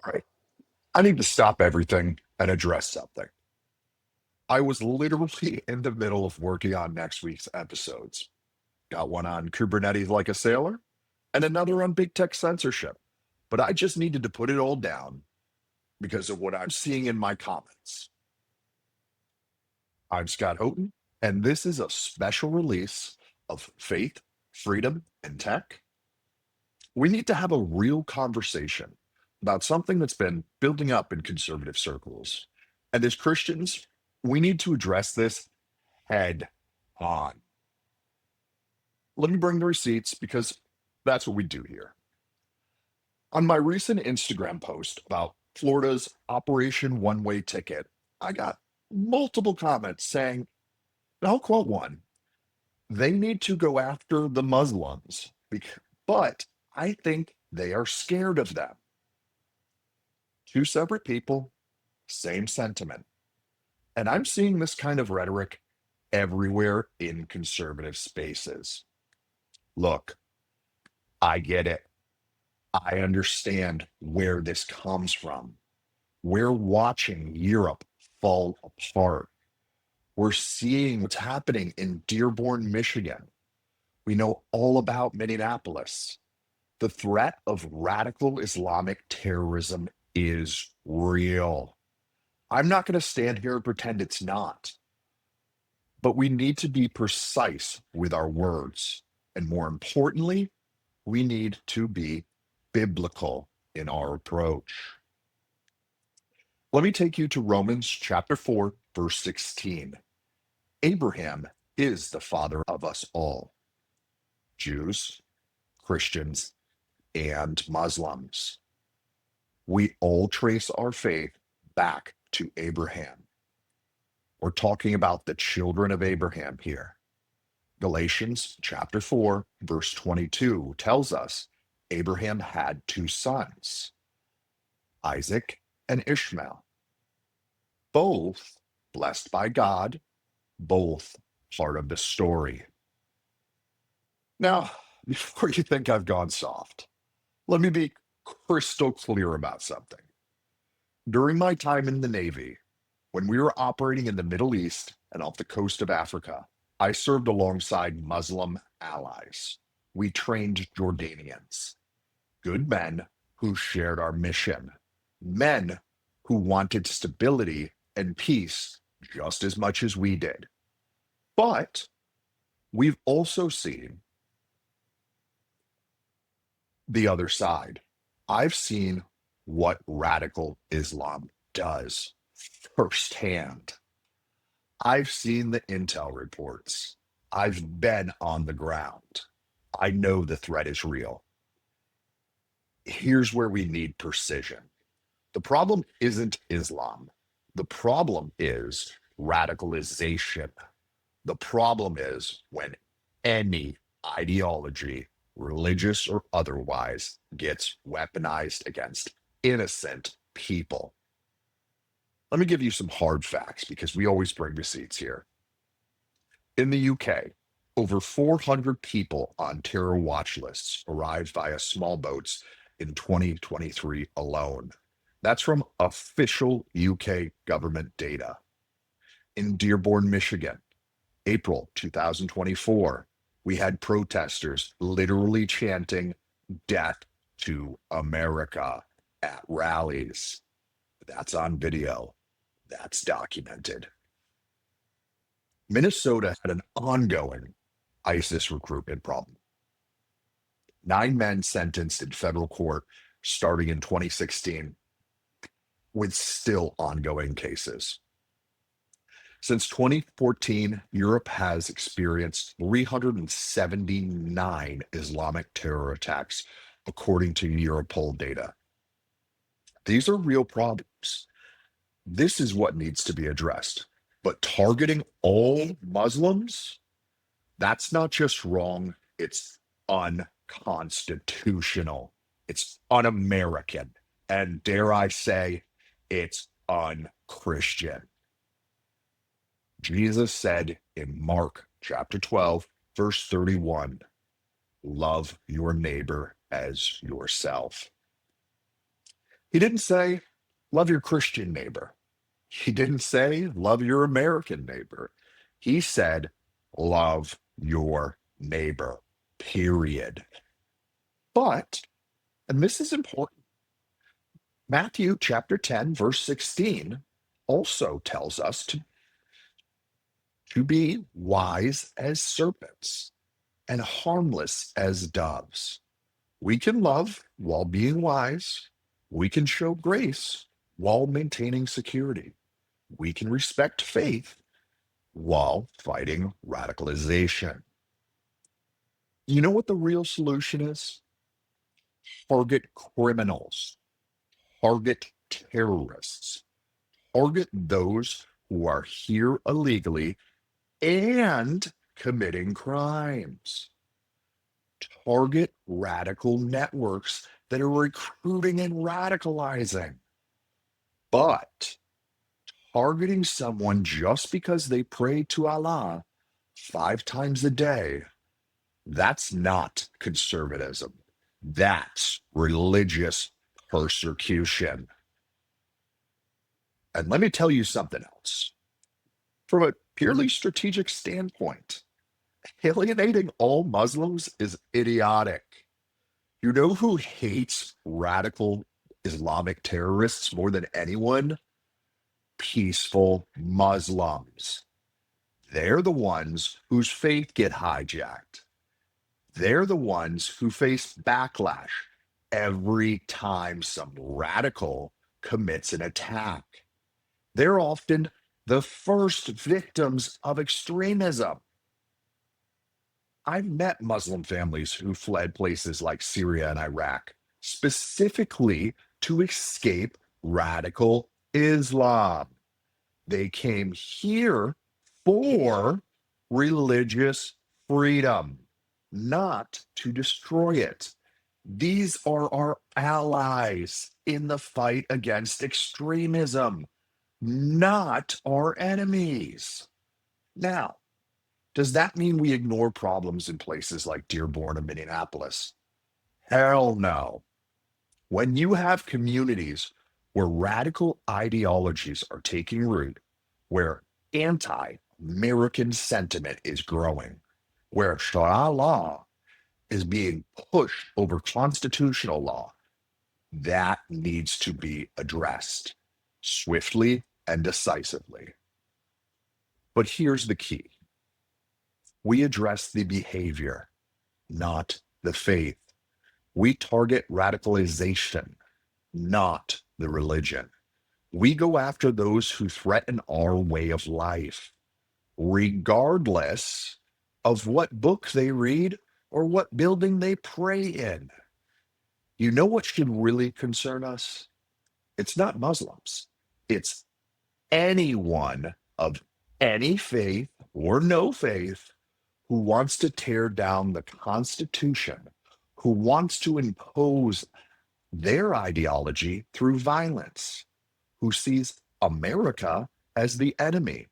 All right. I need to stop everything and address something. I was literally in the middle of working on next week's episodes. Got one on Kubernetes like a sailor and another on big tech censorship. But I just needed to put it all down because of what I'm seeing in my comments. I'm Scott Houghton, and this is a special release of Faith, Freedom, and Tech. We need to have a real conversation about something that's been building up in conservative circles. And as Christians, we need to address this head on. Let me bring the receipts because that's what we do here. On my recent Instagram post about Florida's Operation One Way Ticket, I got multiple comments saying, and I'll quote one, they need to go after the Muslims, but I think they are scared of them. Two separate people, same sentiment. And I'm seeing this kind of rhetoric everywhere in conservative spaces. Look, I get it. I understand where this comes from. We're watching Europe fall apart. We're seeing what's happening in Dearborn, Michigan. We know all about Minneapolis. The threat of radical Islamic terrorism is real. I'm not going to stand here and pretend it's not. But we need to be precise with our words. And more importantly, we need to be biblical in our approach. Let me take you to Romans chapter 4, verse 16. Abraham is the father of us all, Jews, Christians, and Muslims. We all trace our faith back to Abraham. We're talking about the children of Abraham here. Galatians chapter 4, verse 22 tells us Abraham had two sons, Isaac and Ishmael, both blessed by God, both part of the story. Now, before you think I've gone soft, let me be crystal clear about something. During my time in the Navy, when we were operating in the Middle East and off the coast of Africa, I served alongside Muslim allies. We trained Jordanians, good men who shared our mission, men who wanted stability and peace just as much as we did. But we've also seen the other side. I've seen what radical Islam does firsthand. I've seen the intel reports. I've been on the ground. I know the threat is real. Here's where we need precision. The problem isn't Islam. The problem is radicalization. The problem is when any ideology, religious or otherwise, gets weaponized against innocent people. Let me give you some hard facts because we always bring receipts here. In the UK, over 400 people on terror watch lists arrived via small boats in 2023 alone. That's from official UK government data. In Dearborn, Michigan, April 2024, we had protesters literally chanting "Death to America" at rallies. That's on video. That's documented. Minnesota had an ongoing ISIS recruitment problem. 9 men sentenced in federal court starting in 2016 with still ongoing cases. Since 2014, Europe has experienced 379 Islamic terror attacks, according to Europol data. These are real problems. This is what needs to be addressed. But targeting all Muslims, that's not just wrong, it's unconstitutional. It's un-American. And dare I say, it's un-Christian. Jesus said in Mark chapter 12, verse 31, love your neighbor as yourself. He didn't say, love your Christian neighbor. He didn't say, love your American neighbor. He said, love your neighbor, period. But, and this is important, Matthew chapter 10, verse 16 also tells us to be wise as serpents and harmless as doves. We can love while being wise. We can show grace while maintaining security. We can respect faith while fighting radicalization. You know what the real solution is? Target criminals, target terrorists, target those who are here illegally and committing crimes. Target radical networks that are recruiting and radicalizing. But targeting someone just because they pray to Allah 5 times a day, that's not conservatism. That's religious persecution. And let me tell you something else. From a purely strategic standpoint, alienating all Muslims is idiotic. You know who hates radical Islamic terrorists more than anyone? Peaceful Muslims. They're the ones whose faith get hijacked. They're the ones who face backlash every time some radical commits an attack. They're often the first victims of extremism. I've met Muslim families who fled places like Syria and Iraq specifically to escape radical Islam. They came here for religious freedom, not to destroy it. These are our allies in the fight against extremism, not our enemies. Now, does that mean we ignore problems in places like Dearborn and Minneapolis? Hell no. When you have communities where radical ideologies are taking root, where anti American sentiment is growing, where Sharia law is being pushed over constitutional law, that needs to be addressed swiftly and decisively. But here's the key: we address the behavior, not the faith. We target radicalization, not the religion. We go after those who threaten our way of life, regardless of what book they read or what building they pray in. You know what should really concern us? It's not Muslims. It's anyone of any faith or no faith who wants to tear down the Constitution, who wants to impose their ideology through violence, who sees America as the enemy.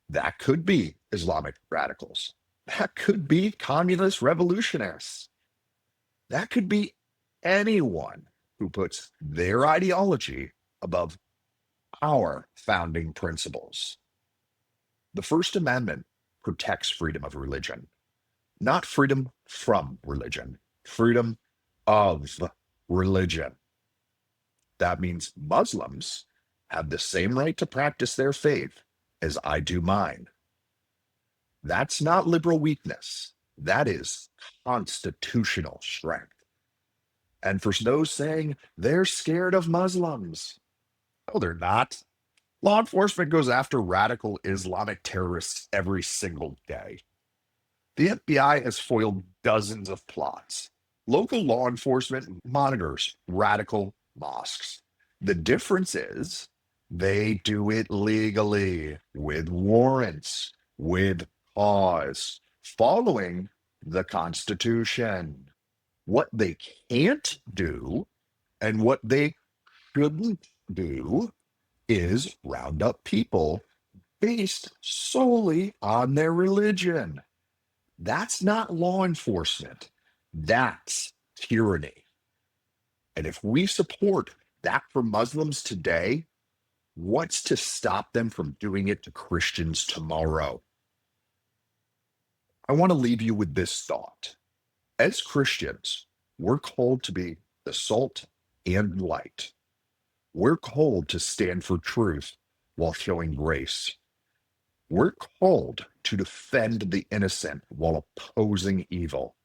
That could be Islamic radicals. That could be communist revolutionists. That could be anyone who puts their ideology above our founding principles. The First Amendment protects freedom of religion, not freedom from religion, freedom of religion. That means Muslims have the same right to practice their faith as I do mine. That's not liberal weakness. That is constitutional strength. And for those saying they're scared of Muslims, no, they're not. Law enforcement goes after radical Islamic terrorists every single day. The FBI has foiled dozens of plots. Local law enforcement monitors radical mosques. The difference is they do it legally, with warrants, with cause, following the Constitution. What they can't do and what they shouldn't do is round up people based solely on their religion. That's not law enforcement. That's tyranny. And if we support that for Muslims today, what's to stop them from doing it to Christians tomorrow? I want to leave you with this thought. As Christians, we're called to be the salt and light. We're called to stand for truth while showing grace. We're called to defend the innocent while opposing evil.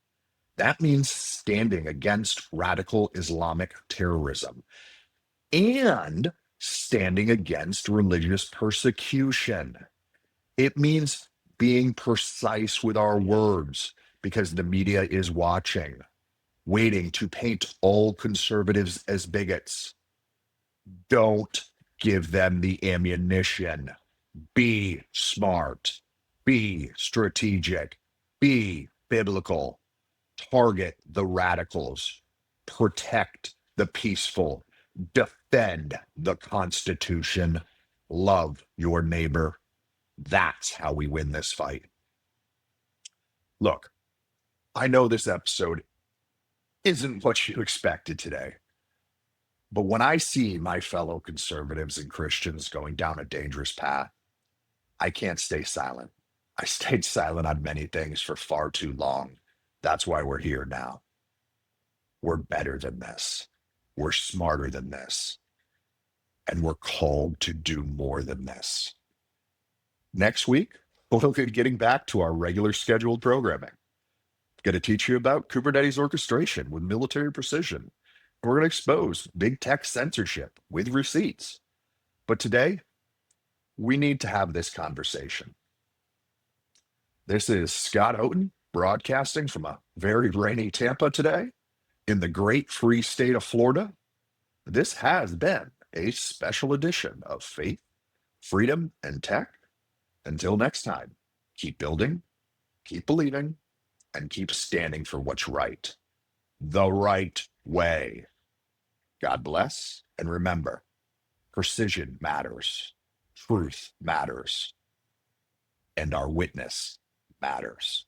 That means standing against radical Islamic terrorism and standing against religious persecution. It means being precise with our words because the media is watching, waiting to paint all conservatives as bigots. Don't give them the ammunition. Be smart, be strategic, be biblical, target the radicals, protect the peaceful, defend the Constitution, love your neighbor. That's how we win this fight. Look, I know this episode isn't what you expected today, but when I see my fellow conservatives and Christians going down a dangerous path, I can't stay silent. I stayed silent on many things for far too long. That's why we're here now. We're better than this. We're smarter than this. And we're called to do more than this. Next week, we'll be getting back to our regular scheduled programming. Going to teach you about Kubernetes orchestration with military precision. We're going to expose big tech censorship with receipts. But today, we need to have this conversation. This is Scott Houghton broadcasting from a very rainy Tampa today in the great free state of Florida. This has been a special edition of Faith, Freedom, and Tech. Until next time, keep building, keep believing, and keep standing for what's right. The right way. God bless, and remember, precision matters, truth matters, and our witness matters.